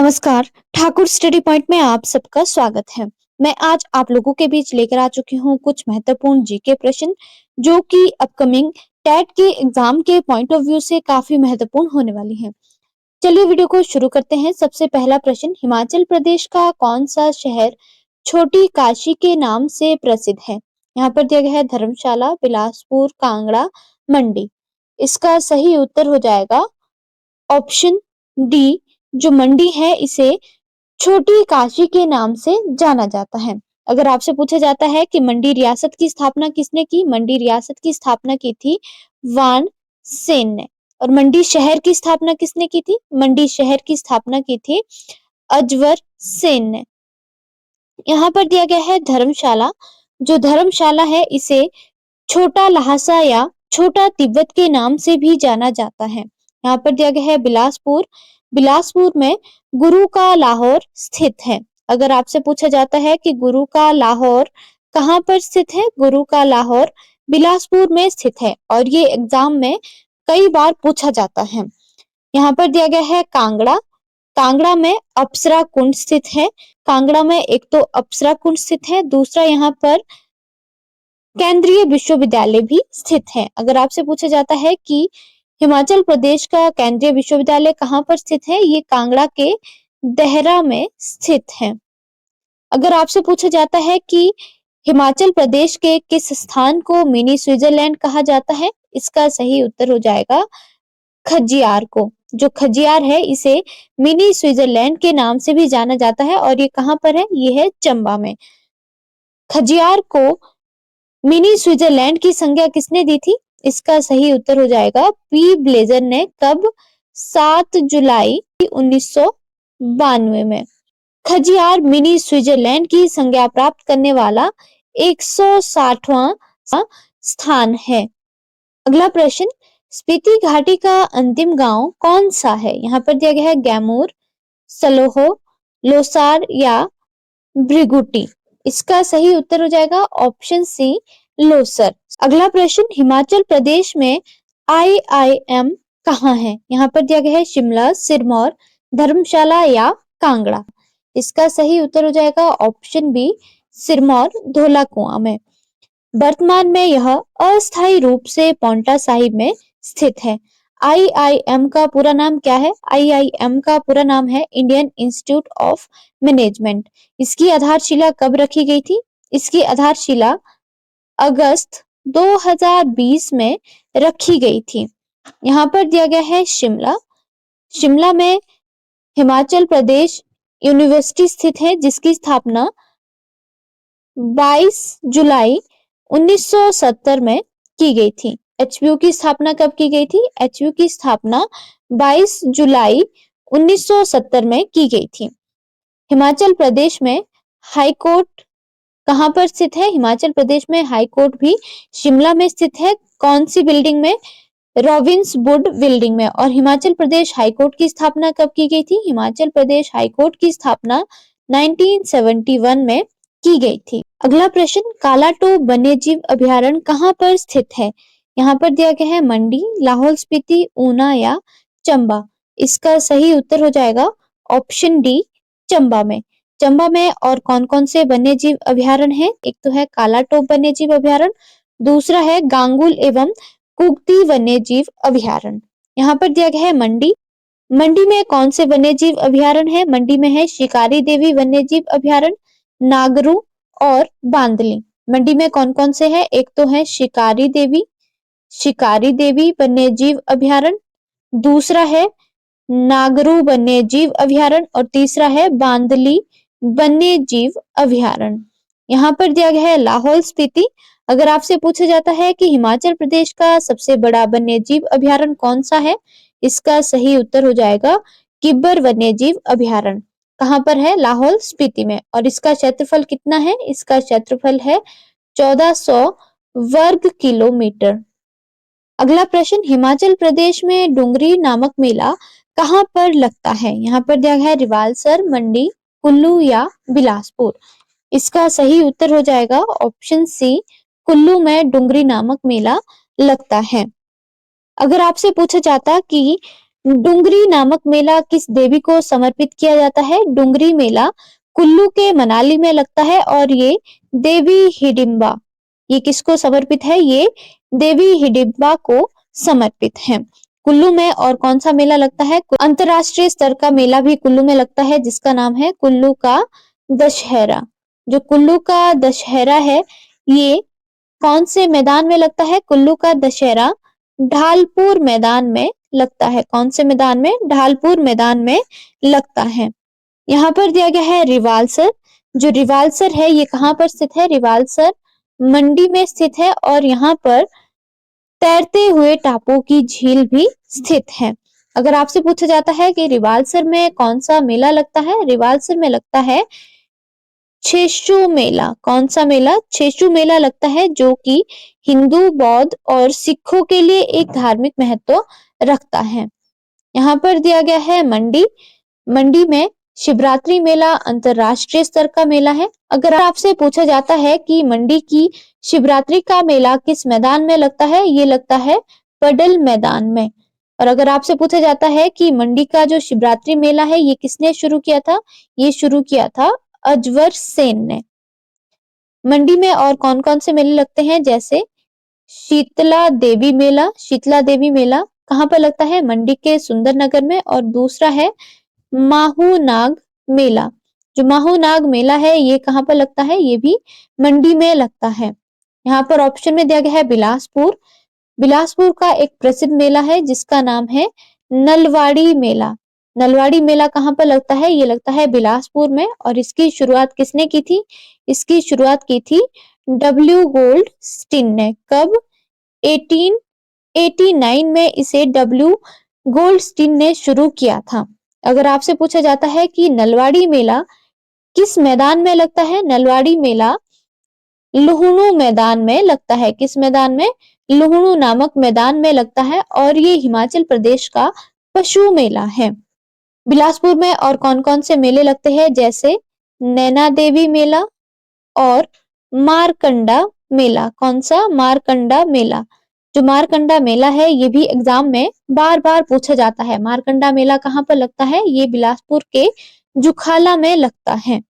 नमस्कार। Thakur study point में आप सबका स्वागत है। मैं आज आप लोगों के बीच लेकर आ चुकी हूँ कुछ महत्वपूर्ण जीके प्रश्न जो कि अपकमिंग टेट के एग्जाम के पॉइंट ऑफ व्यू से काफी महत्वपूर्ण होने वाली हैं। चलिए वीडियो को शुरू करते हैं। सबसे पहला प्रश्न, हिमाचल प्रदेश का कौन सा शहर छोटी काशी के नाम से प्रसिद्ध है? यहाँ पर दिया गया है धर्मशाला, बिलासपुर, कांगड़ा, मंडी। इसका सही उत्तर हो जाएगा ऑप्शन डी, जो मंडी है इसे छोटी काशी के नाम से जाना जाता है। अगर आपसे पूछा जाता है कि मंडी रियासत की स्थापना किसने की, मंडी रियासत की स्थापना की थी वान सेन ने। और मंडी शहर की स्थापना किसने की थी? मंडी शहर की स्थापना की थी अजवर सेन ने। यहाँ पर दिया गया है धर्मशाला, जो धर्मशाला है इसे छोटा लहासा या छोटा तिब्बत के नाम से भी जाना जाता है। यहाँ पर दिया गया है बिलासपुर, बिलासपुर में गुरु का लाहौर स्थित है। अगर आपसे पूछा जाता है कि गुरु का लाहौर कहाँ पर स्थित है, गुरु का लाहौर बिलासपुर में स्थित है और ये एग्जाम में कई बार पूछा जाता है। यहाँ पर दिया गया है कांगड़ा, कांगड़ा में अप्सरा कुंड स्थित है। कांगड़ा में एक तो अप्सरा कुंड स्थित है, दूसरा यहाँ पर केंद्रीय विश्वविद्यालय भी स्थित है। अगर आपसे पूछा जाता है कि हिमाचल प्रदेश का केंद्रीय विश्वविद्यालय कहाँ पर स्थित है, ये कांगड़ा के देहरा में स्थित है। अगर आपसे पूछा जाता है कि हिमाचल प्रदेश के किस स्थान को मिनी स्विट्जरलैंड कहा जाता है, इसका सही उत्तर हो जाएगा खजियार को। जो खजियार है इसे मिनी स्विट्जरलैंड के नाम से भी जाना जाता है और ये कहाँ पर है? ये है चंबा में। खजियार को मिनी स्विट्जरलैंड की संज्ञा किसने दी थी? इसका सही उत्तर हो जाएगा पी ब्लेजर ने। कब? 7 जुलाई 1992 में। खजियार मिनी स्विट्जरलैंड की संज्ञा प्राप्त करने वाला 160वां स्थान है। अगला प्रश्न, स्पीति घाटी का अंतिम गांव कौन सा है? यहाँ पर दिया गया है गैमूर, सलोहो, लोसार या भृगुटी। इसका सही उत्तर हो जाएगा ऑप्शन सी, लोसर। अगला प्रश्न, हिमाचल प्रदेश में IIM कहाँ है? यहाँ पर दिया गया है शिमला, सिरमौर, धर्मशाला या कांगड़ा। इसका सही उत्तर हो जाएगा ऑप्शन बी, सिरमौर धौलाकुआं में। वर्तमान में यह अस्थायी रूप से पांवटा साहिब में स्थित है। IIM का पूरा नाम क्या है? IIM का पूरा नाम है इंडियन इंस्टीट्यूट ऑफ मैनेजमेंट। इसकी आधारशिला कब रखी गई थी? इसकी आधारशिला अगस्त 2020 में रखी गई थी। यहाँ पर दिया गया है शिमला, शिमला में हिमाचल प्रदेश यूनिवर्सिटी स्थित है जिसकी स्थापना 22 जुलाई 1970 में की गई थी। HPU की स्थापना कब की गई थी? HPU की स्थापना 22 जुलाई 1970 में की गई थी। हिमाचल प्रदेश में हाई कोर्ट कहाँ पर स्थित है? हिमाचल प्रदेश में हाई कोर्ट भी शिमला में स्थित है। कौन सी बिल्डिंग में? रॉबिन्सवुड बिल्डिंग में। और हिमाचल प्रदेश हाई कोर्ट की स्थापना कब की गई थी? हिमाचल प्रदेश हाई कोर्ट की स्थापना 1971 में की गई थी। अगला प्रश्न, कालाटो वन्यजीव अभयारण्य कहाँ पर स्थित है? यहाँ पर दिया गया है मंडी, लाहौल स्पीति, ऊना या चंबा। इसका सही उत्तर हो जाएगा ऑप्शन डी, चंबा में। चंबा में और कौन कौन से वन्यजीव अभयारण्य हैं? एक तो है कालाटोप वन्यजीव अभयारण्य, दूसरा है गांगुल एवं कुगती वन्यजीव अभयारण्य। यहाँ पर दिया गया है मंडी, मंडी में कौन से वन्यजीव अभयारण्य है? मंडी में है शिकारी देवी वन्यजीव अभयारण्य, नागरू और बांदली। मंडी में कौन कौन से हैं? एक तो है शिकारी देवी वन्यजीव अभयारण्य, दूसरा है नागरू वन्यजीव अभयारण्य और तीसरा है बांदली वन्यजीव अभयारण्य। यहाँ पर दिया गया है लाहौल स्पीति। अगर आपसे पूछा जाता है कि हिमाचल प्रदेश का सबसे बड़ा वन्यजीव अभयारण्य कौन सा है, इसका सही उत्तर हो जाएगा किब्बर वन्यजीव अभयारण्य। कहाँ पर है? लाहौल स्पीति में। और इसका क्षेत्रफल कितना है? इसका क्षेत्रफल है 1400 वर्ग किलोमीटर। अगला प्रश्न, हिमाचल प्रदेश में डुंगरी नामक मेला कहाँ पर लगता है? यहाँ पर दिया गया है रिवालसर, मंडी, कुल्लू या बिलासपुर। इसका सही उत्तर हो जाएगा ऑप्शन सी, कुल्लू में डुंगरी नामक मेला लगता है। अगर आपसे पूछा जाता कि डुंगरी नामक मेला किस देवी को समर्पित किया जाता है? डुंगरी मेला कुल्लू के मनाली में लगता है और ये देवी हिडिंबा, ये किसको समर्पित है? ये देवी हिडिंबा को समर्पित है। कुल्लू में और कौन सा मेला लगता है? अंतरराष्ट्रीय स्तर का मेला भी कुल्लू में लगता है जिसका नाम है कुल्लू का दशहरा। जो कुल्लू का दशहरा है ये कौन से मैदान में लगता है? कुल्लू का दशहरा ढालपुर मैदान में लगता है। कौन से मैदान में? ढालपुर मैदान में लगता है। यहाँ पर दिया गया है रिवालसर। जो रिवालसर है ये कहाँ पर स्थित है? रिवालसर मंडी में स्थित है और यहाँ पर तैरते हुए टापू की झील भी स्थित है। अगर आपसे पूछा जाता है कि रिवालसर में कौन सा मेला लगता है? रिवालसर में लगता है छेशु मेला। कौन सा मेला? छेशु मेला लगता है जो कि हिंदू, बौद्ध और सिखों के लिए एक धार्मिक महत्व रखता है। यहाँ पर दिया गया है मंडी। मंडी में शिवरात्रि मेला अंतरराष्ट्रीय स्तर का मेला है। अगर आपसे पूछा जाता है कि मंडी की शिवरात्रि का मेला किस मैदान में लगता है? ये लगता है पडल मैदान में। और अगर आपसे पूछा जाता है कि मंडी का जो शिवरात्रि मेला है ये किसने शुरू किया था? ये शुरू किया था अजवर सेन ने। मंडी में और कौन कौन से मेले लगते हैं? जैसे शीतला देवी मेला। शीतला देवी मेला कहाँ पर लगता है? मंडी के सुंदरनगर में। और दूसरा है माहू नाग मेला। जो माहू नाग मेला है ये कहाँ पर लगता है? ये भी मंडी में लगता है। यहाँ पर ऑप्शन में दिया गया है बिलासपुर। बिलासपुर का एक प्रसिद्ध मेला है जिसका नाम है नलवाड़ी मेला। नलवाड़ी मेला कहाँ पर लगता है? ये लगता है बिलासपुर में। और इसकी शुरुआत किसने की थी? इसकी शुरुआत की थी डब्ल्यू गोल्ड स्टीन ने। कब? 1889 में इसे डब्ल्यू गोल्डस्टीन ने शुरू किया था। अगर आपसे पूछा जाता है कि नलवाड़ी मेला किस मैदान में लगता है? नलवाड़ी मेला लुहणु मैदान में लगता है। किस मैदान में? लुहणु नामक मैदान में लगता है और ये हिमाचल प्रदेश का पशु मेला है। बिलासपुर में और कौन कौन से मेले लगते हैं? जैसे नैना देवी मेला और मारकंडा मेला। कौन सा? मारकंडा मेला। जो मारकंडा मेला है ये भी एग्जाम में बार बार पूछा जाता है। मारकंडा मेला कहाँ पर लगता है? ये बिलासपुर के जुखाला में लगता है।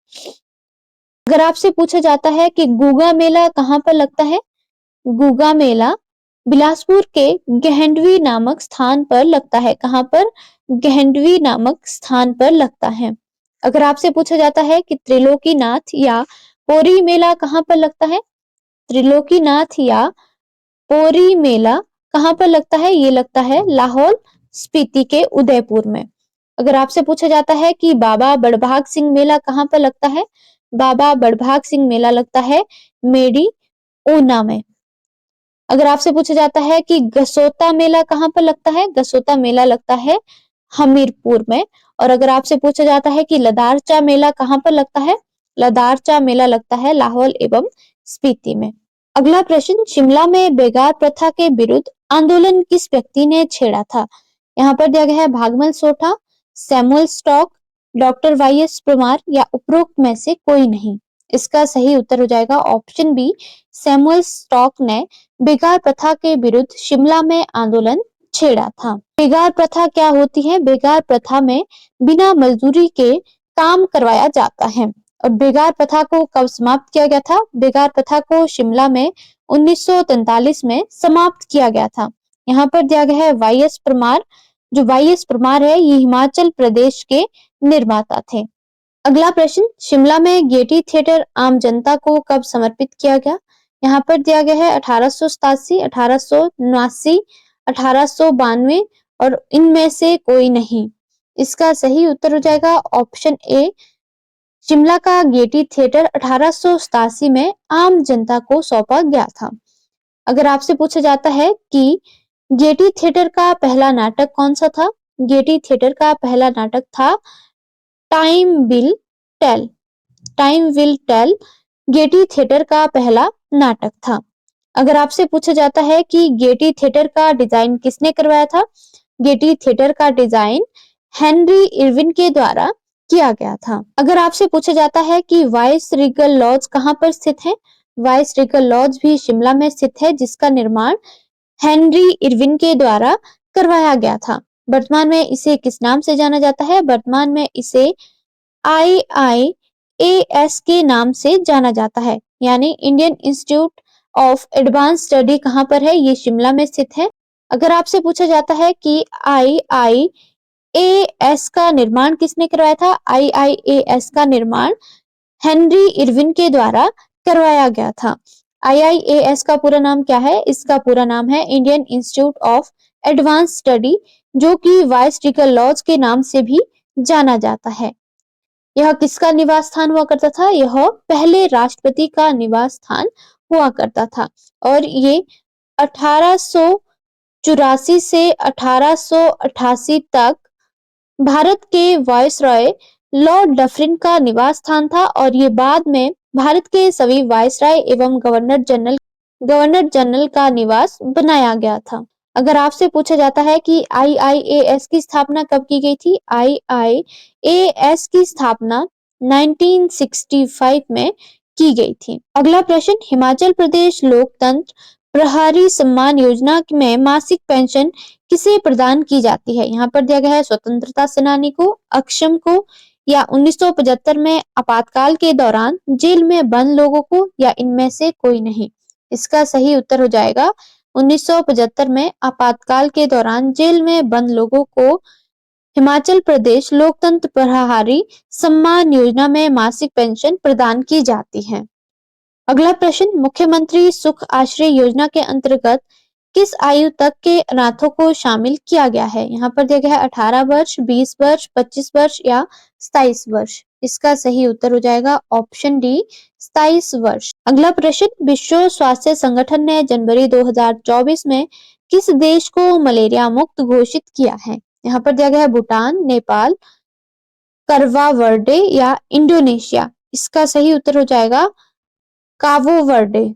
अगर आपसे पूछा जाता है कि गुगा मेला कहाँ पर लगता है? गुगा मेला बिलासपुर के गहंडवी नामक स्थान पर लगता है। कहाँ पर? गहंडवी नामक स्थान पर लगता है। अगर आपसे पूछा जाता है कि त्रिलोकीनाथ या पोरी मेला कहाँ पर लगता है? त्रिलोकीनाथ या पोरी मेला कहाँ पर लगता है? ये लगता है लाहौल स्पीति के उदयपुर में। अगर आपसे पूछा जाता है कि बाबा बड़भाग सिंह मेला कहाँ पर लगता है? बाबा बड़भाग सिंह मेला लगता है मेडी ऊना में। अगर आपसे पूछा जाता है कि गसोता मेला कहाँ पर लगता है? गसोता मेला लगता है हमीरपुर में। और अगर आपसे पूछा जाता है कि लदारचा मेला कहाँ पर लगता है? लदारचा मेला लगता है लाहौल एवं स्पीति में। अगला प्रश्न, शिमला में बेगार प्रथा के विरुद्ध आंदोलन किस व्यक्ति ने छेड़ा था? यहाँ पर दिया गया है Bhagmal Sotha, Samuel Stock, doctor Y S. Parmar या उपरोक्त में से कोई नहीं। इसका सही उत्तर हो जाएगा ऑप्शन बी, सैमुअल स्टॉक ने बेगार प्रथा के विरुद्ध शिमला में आंदोलन छेड़ा था। बेगार प्रथा क्या होती है? बेगार प्रथा में बिना मजदूरी के काम करवाया जाता है। और बेगार प्रथा को कब समाप्त किया गया था? बेगार प्रथा को शिमला में 1943 में समाप्त किया गया था। यहाँ पर दिया गया है वाई.एस. परमार। जो वाई.एस. परमार है ये हिमाचल प्रदेश के निर्माता थे। अगला प्रश्न, शिमला में गेयटी थिएटर आम जनता को कब समर्पित किया गया? यहाँ पर दिया गया है 1887, 1879, 1892 और इनमें से कोई नहीं। इसका सही उत्तर हो जाएगा ऑप्शन ए, शिमला का गेयटी थिएटर 1887 में आम जनता को सौंपा गया था। अगर आपसे पूछा जाता है कि गेयटी थिएटर का पहला नाटक कौन सा था? गेयटी थिएटर का पहला नाटक था time will tell. Time will tell Gaiety Theatre का पहला नाटक था। अगर आपसे पूछा जाता है कि गेयटी थिएटर का डिजाइन किसने करवाया था? गेयटी थिएटर का डिजाइन हेनरी इरविन के द्वारा किया गया था। अगर आपसे पूछा जाता है कि वाइस रीगल लॉज कहाँ पर स्थित है? वाइस रीगल लॉज भी शिमला में स्थित है जिसका निर्माण हेनरी इरविन के द्वारा करवाया गया था। वर्तमान में इसे किस नाम से जाना जाता है? वर्तमान में इसे IIAS के नाम से जाना जाता है, यानी Indian institute of advance study कहाँ पर है? ये शिमला में स्थित है। अगर आपसे पूछा जाता है कि IIAS का निर्माण किसने करवाया था? IIAS का निर्माण हेनरी इरविन के द्वारा करवाया गया था। IIAS का पूरा नाम क्या है? इसका पूरा नाम है Indian institute of advance study, जो कि वाइसरेगल लॉज के नाम से भी जाना जाता है। यह किसका निवास स्थान हुआ करता था? यह पहले राष्ट्रपति का निवास स्थान हुआ करता था और ये 1884 से 1888 तक भारत के वायसरॉय लॉर्ड डफरिन का निवास स्थान था और ये बाद में भारत के सभी वायसराय एवं गवर्नर जनरल का निवास बनाया गया था। अगर आपसे पूछा जाता है कि IIAS की स्थापना कब की गई थी? IIAS की स्थापना 1965 में की गई थी। अगला प्रश्न, हिमाचल प्रदेश लोकतंत्र प्रहरी सम्मान योजना में मासिक पेंशन किसे प्रदान की जाती है? यहाँ पर दिया गया है स्वतंत्रता सेनानी को, अक्षम को, या 1975 में आपातकाल के दौरान जेल में बंद लोगों को, या इनमें से कोई नहीं। इसका सही उत्तर हो जाएगा 1975 में आपातकाल के दौरान जेल में बंद लोगों को हिमाचल प्रदेश लोकतंत्र प्रहरी सम्मान योजना में मासिक पेंशन प्रदान की जाती है। अगला प्रश्न, मुख्यमंत्री सुख आश्रय योजना के अंतर्गत किस आयु तक के अनाथों को शामिल किया गया है? यहाँ पर दिया गया है 18 वर्ष, 20 वर्ष, 25 वर्ष या 27 वर्ष। इसका सही उत्तर हो जाएगा ऑप्शन डी, 27 वर्ष। अगला प्रश्न, विश्व स्वास्थ्य संगठन ने जनवरी 2024 में किस देश को मलेरिया मुक्त घोषित किया है? यहाँ पर दिया गया है भूटान, नेपाल, करवा वर्डे या इंडोनेशिया। इसका सही उत्तर हो जाएगा काबो वर्डे।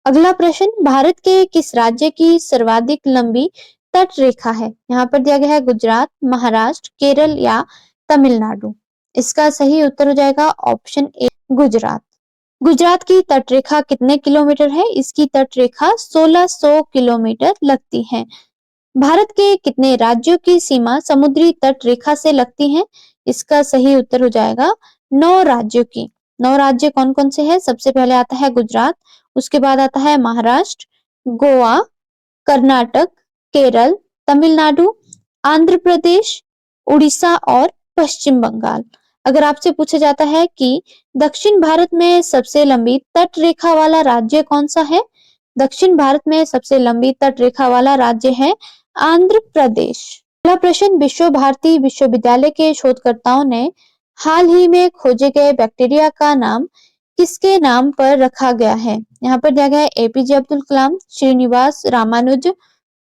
अगला प्रश्न, भारत के किस राज्य की सर्वाधिक लंबी तट रेखा है? यहाँ पर दिया गया है गुजरात, महाराष्ट्र, केरल या तमिलनाडु। इसका सही उत्तर हो जाएगा ऑप्शन ए, गुजरात। गुजरात की तट रेखा कितने किलोमीटर है? इसकी तट रेखा 1600 किलोमीटर लगती है। भारत के कितने राज्यों की सीमा समुद्री तट रेखा से लगती है? इसका सही उत्तर हो जाएगा 9 राज्यों की। 9 राज्य कौन कौन से हैं? सबसे पहले आता है गुजरात, उसके बाद आता है महाराष्ट्र, गोवा, कर्नाटक, केरल, तमिलनाडु, आंध्र प्रदेश, उड़ीसा और पश्चिम बंगाल। अगर आपसे पूछा जाता है कि दक्षिण भारत में सबसे लंबी तट रेखा वाला राज्य कौन सा है? दक्षिण भारत में सबसे लंबी तट रेखा वाला राज्य है आंध्र प्रदेश। अगला प्रश्न, विश्व भारती विश्वविद्यालय के शोधकर्ताओं ने हाल ही में खोजे गए बैक्टीरिया का नाम किसके नाम पर रखा गया है? यहाँ पर दिया गया है APJ अब्दुल कलाम, श्रीनिवास रामानुज,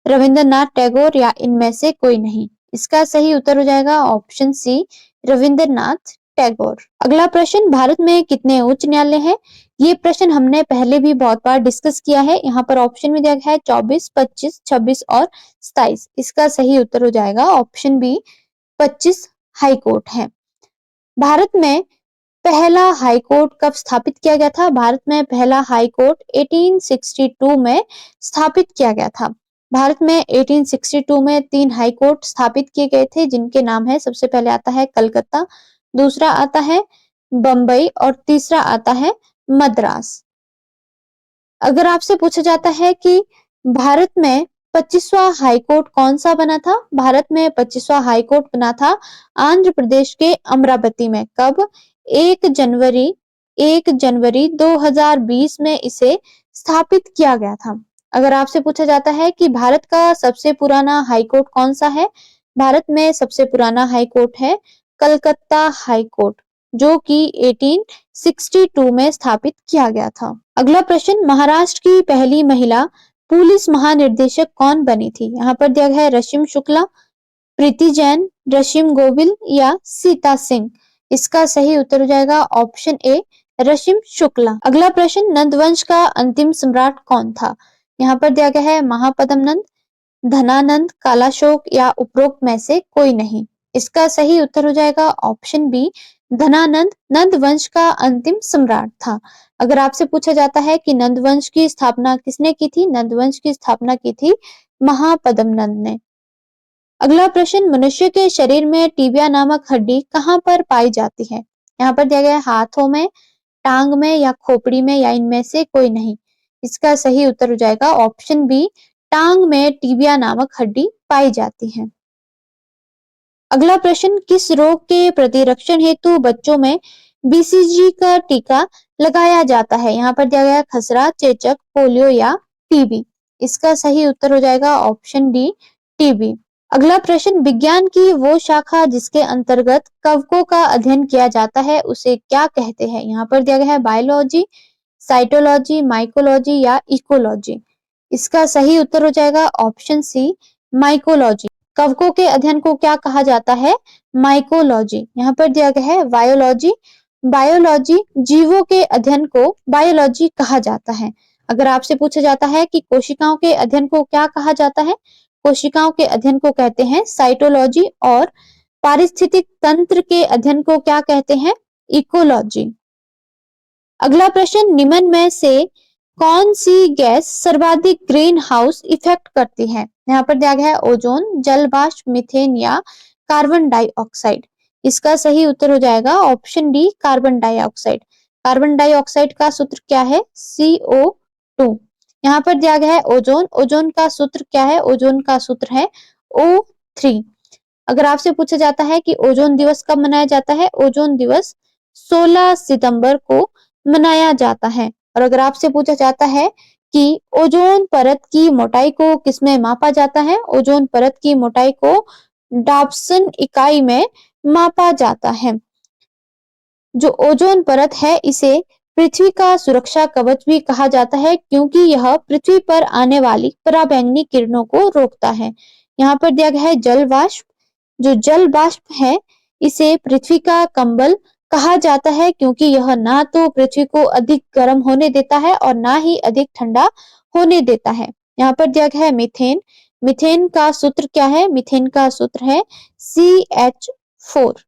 रविंद्रनाथ टैगोर या इनमें से कोई नहीं। इसका सही उत्तर हो जाएगा ऑप्शन सी, रविंद्रनाथ टैगोर। अगला प्रश्न, भारत में कितने उच्च न्यायालय हैं? ये प्रश्न हमने पहले भी बहुत बार डिस्कस किया है। यहाँ पर ऑप्शन में दिया गया है 24, 25, 26 और 27। इसका सही उत्तर हो जाएगा ऑप्शन बी, 25 हाई कोर्ट है। भारत में पहला हाई कोर्ट कब स्थापित किया गया था? भारत में पहला हाई कोर्ट 1862 में स्थापित किया गया था। भारत में 1862 में 3 हाई कोर्ट स्थापित किए गए थे, जिनके नाम है, सबसे पहले आता है कलकत्ता, दूसरा आता है बंबई और तीसरा आता है मद्रास। अगर आपसे पूछा जाता है कि भारत में 25वां हाई कोर्ट कौन सा बना था? भारत में 25वां हाई कोर्ट बना था आंध्र प्रदेश के अमरावती में। कब? 1 जनवरी 2020 में इसे स्थापित किया गया था। अगर आपसे पूछा जाता है कि भारत का सबसे पुराना हाई कोर्ट कौन सा है? भारत में सबसे पुराना हाई कोर्ट है कलकत्ता हाई कोर्ट, जो कि 1862 में स्थापित किया गया था। अगला प्रश्न, महाराष्ट्र की पहली महिला पुलिस महानिर्देशक कौन बनी थी? यहाँ पर दिया गया है रश्मि शुक्ला, प्रीति जैन, रश्मि गोविल या सीता सिंह। इसका सही उत्तर हो जाएगा ऑप्शन ए, रश्मि शुक्ला। अगला प्रश्न, नंद वंश का अंतिम सम्राट कौन था? यहाँ पर दिया गया है महापद्म नंद, धनानंद, कालाशोक या उपरोक्त में से कोई नहीं। इसका सही उत्तर हो जाएगा ऑप्शन बी, धनानंद नंद वंश का अंतिम सम्राट था। अगर आपसे पूछा जाता है कि नंद वंश की स्थापना किसने की थी? नंद वंश की स्थापना की थी महापद्म नंद ने। अगला प्रश्न, मनुष्य के शरीर में टिबिया नामक हड्डी कहाँ पर पाई जाती है? यहाँ पर दिया गया है हाथों में, टांग में या खोपड़ी में या इनमें से कोई नहीं। इसका सही उत्तर हो जाएगा ऑप्शन बी, टांग में टिबिया नामक हड्डी पाई जाती है। अगला प्रश्न, किस रोग के प्रतिरक्षण हेतु बच्चों में बीसीजी का टीका लगाया जाता है? यहाँ पर दिया गया है खसरा, चेचक, पोलियो या टीबी। इसका सही उत्तर हो जाएगा ऑप्शन डी, टीबी। अगला प्रश्न, विज्ञान की वो शाखा जिसके अंतर्गत कवकों का अध्ययन किया जाता है उसे क्या कहते हैं? यहाँ पर दिया गया है बायोलॉजी, साइटोलॉजी, माइकोलॉजी या इकोलॉजी। इसका सही उत्तर हो जाएगा ऑप्शन सी, माइकोलॉजी। कवकों के अध्ययन को क्या कहा जाता है? माइकोलॉजी। यहाँ पर दिया गया है बायोलॉजी। बायोलॉजी, जीवों के अध्ययन को बायोलॉजी कहा जाता है। अगर आपसे पूछा जाता है कि कोशिकाओं के अध्ययन को क्या कहा जाता है? कोशिकाओं के अध्ययन को कहते हैं साइटोलॉजी और पारिस्थितिक तंत्र के अध्ययन को क्या कहते हैं? इकोलॉजी। अगला प्रश्न, निम्न में से कौन सी गैस सर्वाधिक ग्रीन हाउस इफेक्ट करती है? यहाँ पर दिया गया है ओजोन, जल वाष्प, मीथेन या कार्बन डाइऑक्साइड। इसका सही उत्तर हो जाएगा option D, carbon dioxide. Carbon dioxide का सूत्र क्या है? CO2। यहाँ पर दिया गया है ओजोन, ओजोन का सूत्र क्या है? ओजोन का सूत्र है O3। अगर आपसे पूछा जाता है कि ओजोन दिवस कब मनाया जाता है? ओजोन दिवस 16 सितंबर को मनाया जाता है। और अगर आपसे पूछा जाता है कि ओजोन परत की मोटाई को किसमें मापा जाता है? ओजोन परत की मोटाई को डाप्सन इकाई में मापा जाता है। जो ओजोन परत है इसे पृथ्वी का सुरक्षा कवच भी कहा जाता है क्योंकि यह पृथ्वी पर आने वाली पराबैंगनी किरणों को रोकता है। यहाँ पर दिया गया है जल वाष्प। जो जल वाष्प है इसे पृथ्वी का कंबल कहा जाता है क्योंकि यह ना तो पृथ्वी को अधिक गर्म होने देता है और ना ही अधिक ठंडा होने देता है। यहाँ पर दिया गया है मीथेन। मीथेन का सूत्र क्या है? मीथेन का सूत्र है CH4।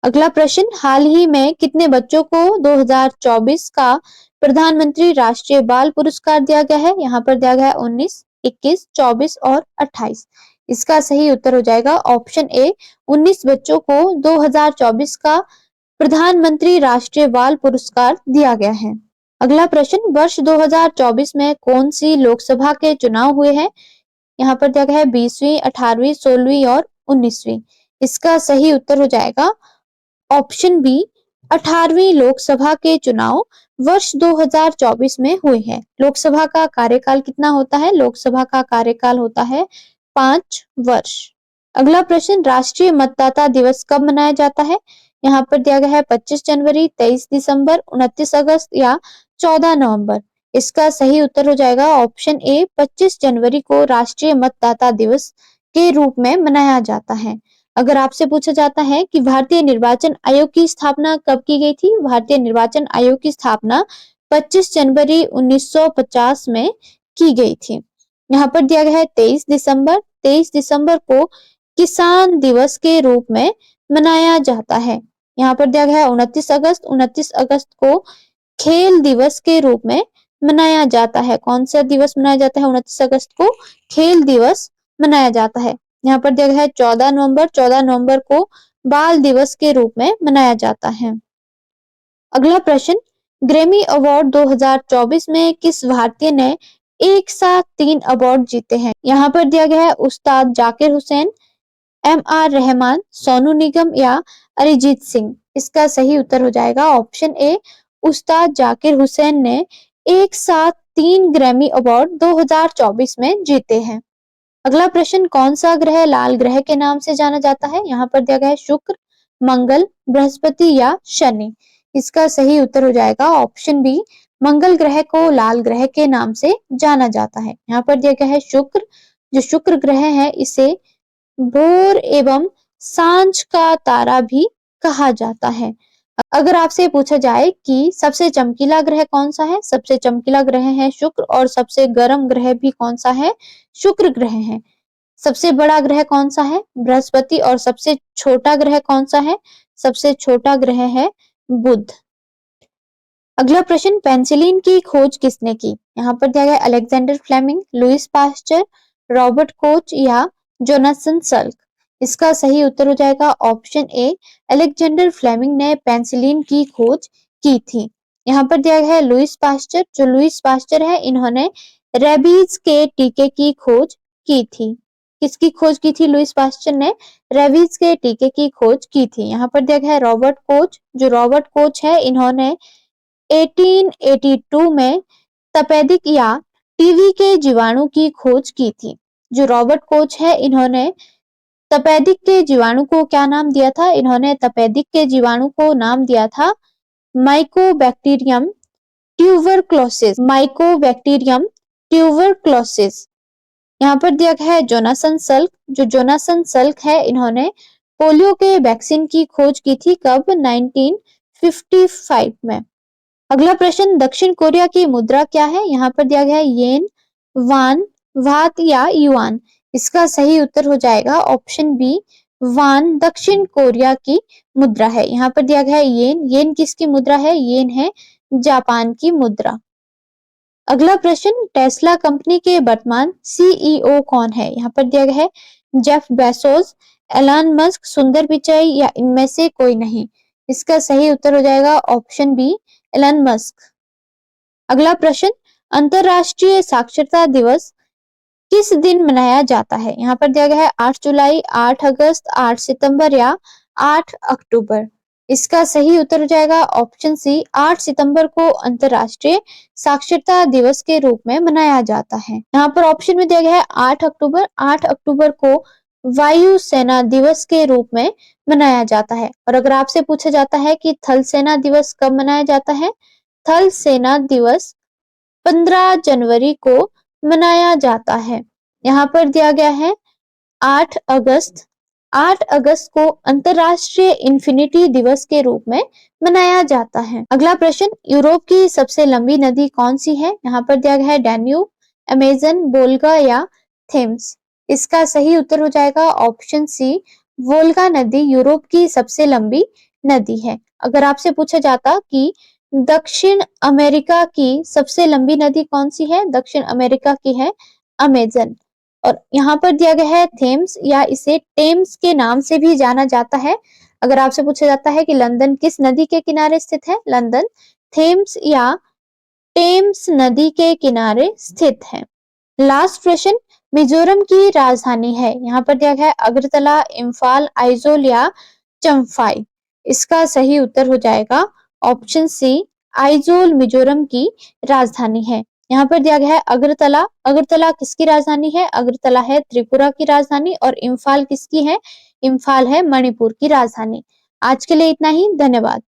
अगला प्रश्न, हाल ही में कितने बच्चों को 2024 का प्रधानमंत्री राष्ट्रीय बाल पुरस्कार दिया गया है? यहाँ पर दिया गया है 19, 21, 24 और 28। इसका सही उत्तर हो जाएगा ऑप्शन ए, 19 बच्चों को 2024 का प्रधानमंत्री राष्ट्रीय बाल पुरस्कार दिया गया है। अगला प्रश्न, वर्ष 2024 में कौन सी लोकसभा के चुनाव हुए हैं? यहाँ पर दिया गया है 20वीं, 18वीं, 16वीं और 19वीं। इसका सही उत्तर हो जाएगा ऑप्शन बी, 18वीं लोकसभा के चुनाव वर्ष 2024 में हुए हैं। लोकसभा का कार्यकाल कितना होता है? लोकसभा का कार्यकाल होता है 5 वर्ष। अगला प्रश्न, राष्ट्रीय मतदाता दिवस कब मनाया जाता है? यहाँ पर दिया गया है 25 जनवरी, 23 दिसंबर, 29 अगस्त या 14 नवंबर। इसका सही उत्तर हो जाएगा ऑप्शन ए, 25 जनवरी को राष्ट्रीय मतदाता दिवस के रूप में मनाया जाता है। अगर आपसे पूछा जाता है कि भारतीय निर्वाचन आयोग की स्थापना कब की गई थी? भारतीय निर्वाचन आयोग की स्थापना 25 जनवरी 1950 में की गई थी। यहाँ पर दिया गया है 23 दिसंबर। 23 दिसंबर को किसान दिवस के रूप में मनाया जाता है। यहाँ पर दिया गया है 29 अगस्त। 29 अगस्त को खेल दिवस के रूप में मनाया जाता है। कौन सा दिवस मनाया जाता है? 29 अगस्त को खेल दिवस मनाया जाता है। यहाँ पर दिया गया है 14 नवंबर। 14 नवंबर को बाल दिवस के रूप में मनाया जाता है। अगला प्रश्न, ग्रैमी अवार्ड 2024 में किस भारतीय ने एक साथ 3 अवार्ड जीते हैं? यहाँ पर दिया गया है उस्ताद जाकिर हुसैन, MR रहमान, सोनू निगम या अरिजीत सिंह। इसका सही उत्तर हो जाएगा ऑप्शन ए, उस्ताद जाकिर हुसैन ने एक साथ 3 ग्रैमी अवार्ड 2024 में जीते हैं। अगला प्रश्न, कौन सा ग्रह लाल ग्रह के नाम से जाना जाता है? यहाँ पर दिया गया है शुक्र, मंगल, बृहस्पति या शनि। इसका सही उत्तर हो जाएगा ऑप्शन बी, मंगल ग्रह को लाल ग्रह के नाम से जाना जाता है। यहाँ पर दिया गया है शुक्र। जो शुक्र ग्रह है इसे भोर एवं सांझ का तारा भी कहा जाता है। अगर आपसे पूछा जाए कि सबसे चमकीला ग्रह कौन सा है? सबसे चमकीला ग्रह है शुक्र और सबसे गर्म ग्रह भी कौन सा है? शुक्र ग्रह है। सबसे बड़ा ग्रह कौन सा है? बृहस्पति। और सबसे छोटा ग्रह कौन सा है? सबसे छोटा ग्रह है बुध। अगला प्रश्न, पेनिसिलिन की खोज किसने की? यहाँ पर दिया गया Alexander Fleming, Louis Pasteur, Robert Koch या जोनासन सल्क। इसका सही उत्तर हो जाएगा ऑप्शन ए, अलेक्जेंडर फ्लेमिंग ने पेनिसिलिन की खोज की थी। यहाँ पर दिया गया है लुईस पास्चर। जो लुईस पास्चर है, इन्होंने रेबीज के टीके की खोज की थी। किसकी खोज की थी? लुईस पास्चर ने रेबीज के टीके की खोज की थी। यहाँ पर दिया गया है रॉबर्ट कोच। जो रॉबर्ट कोच है, इन्होंने 1882 में तपेदिक या टीवी के जीवाणु की खोज की थी। जो रॉबर्ट कोच है, इन्होंने तपेदिक के जीवाणु को क्या नाम दिया था? इन्होंने तपेदिक के जीवाणु को नाम दिया था माइकोबैक्टीरियम ट्यूबरक्लोसिस। Mycobacterium tuberculosis. यहाँ पर दिया गया है जोनासन सल्क। जो जोनासन सल्क है, इन्होंने पोलियो के वैक्सीन की खोज की थी। कब? 1955 में। अगला प्रश्न, दक्षिण कोरिया की मुद्रा क्या है? यहाँ पर दिया गया है येन, वान, वात या युआन। इसका सही उत्तर हो जाएगा ऑप्शन बी, वान दक्षिण कोरिया की मुद्रा है। यहाँ पर दिया गया है येन। येन किसकी मुद्रा है? येन है जापान की मुद्रा। अगला प्रश्न, टेस्ला कंपनी के वर्तमान सीईओ कौन है? यहाँ पर दिया गया है जेफ बेजोस, एलन मस्क, सुंदर पिचाई या इनमें से कोई नहीं। इसका सही उत्तर हो जाएगा ऑप्शन बी, एलन मस्क। अगला प्रश्न, अंतरराष्ट्रीय साक्षरता दिवस किस दिन मनाया जाता है? यहाँ पर दिया गया है 8 जुलाई, 8 अगस्त, 8 सितंबर या 8 अक्टूबर। इसका सही उत्तर हो जाएगा ऑप्शन सी, 8 सितंबर को अंतरराष्ट्रीय साक्षरता दिवस के रूप में मनाया जाता है। यहाँ पर ऑप्शन में दिया गया है 8 अक्टूबर। 8 अक्टूबर को वायु सेना दिवस के रूप में मनाया जाता है। और अगर आपसे पूछा जाता है कि थल सेना दिवस कब मनाया जाता है? थल सेना दिवस 15 जनवरी को मनाया जाता है। यहाँ पर दिया गया है 8 अगस्त। 8 अगस्त को अंतरराष्ट्रीय इन्फिनिटी दिवस के रूप में मनाया जाता है। अगला प्रश्न, यूरोप की सबसे लंबी नदी कौन सी है? यहाँ पर दिया गया है डैन्यूब, अमेजन, वोल्गा या थेम्स। इसका सही उत्तर हो जाएगा ऑप्शन सी, वोल्गा नदी यूरोप की सबसे लंबी नदी है। अगर आपसे पूछा जाता कि दक्षिण अमेरिका की सबसे लंबी नदी कौन सी है? दक्षिण अमेरिका की है अमेजन। और यहाँ पर दिया गया है थेम्स या इसे टेम्स के नाम से भी जाना जाता है। अगर आपसे पूछा जाता है कि लंदन किस नदी के किनारे स्थित है? लंदन थेम्स या टेम्स नदी के किनारे स्थित है। लास्ट प्रश्न, मिजोरम की राजधानी है। यहाँ पर दिया गया है अगरतला, इम्फाल, आइजोल या चम्फाई। इसका सही उत्तर हो जाएगा ऑप्शन सी, आइजोल मिजोरम की राजधानी है। यहाँ पर दिया गया है अगरतला। अगरतला किसकी राजधानी है? अगरतला है त्रिपुरा की राजधानी। और इम्फाल किसकी है? इम्फाल है मणिपुर की राजधानी। आज के लिए इतना ही, धन्यवाद।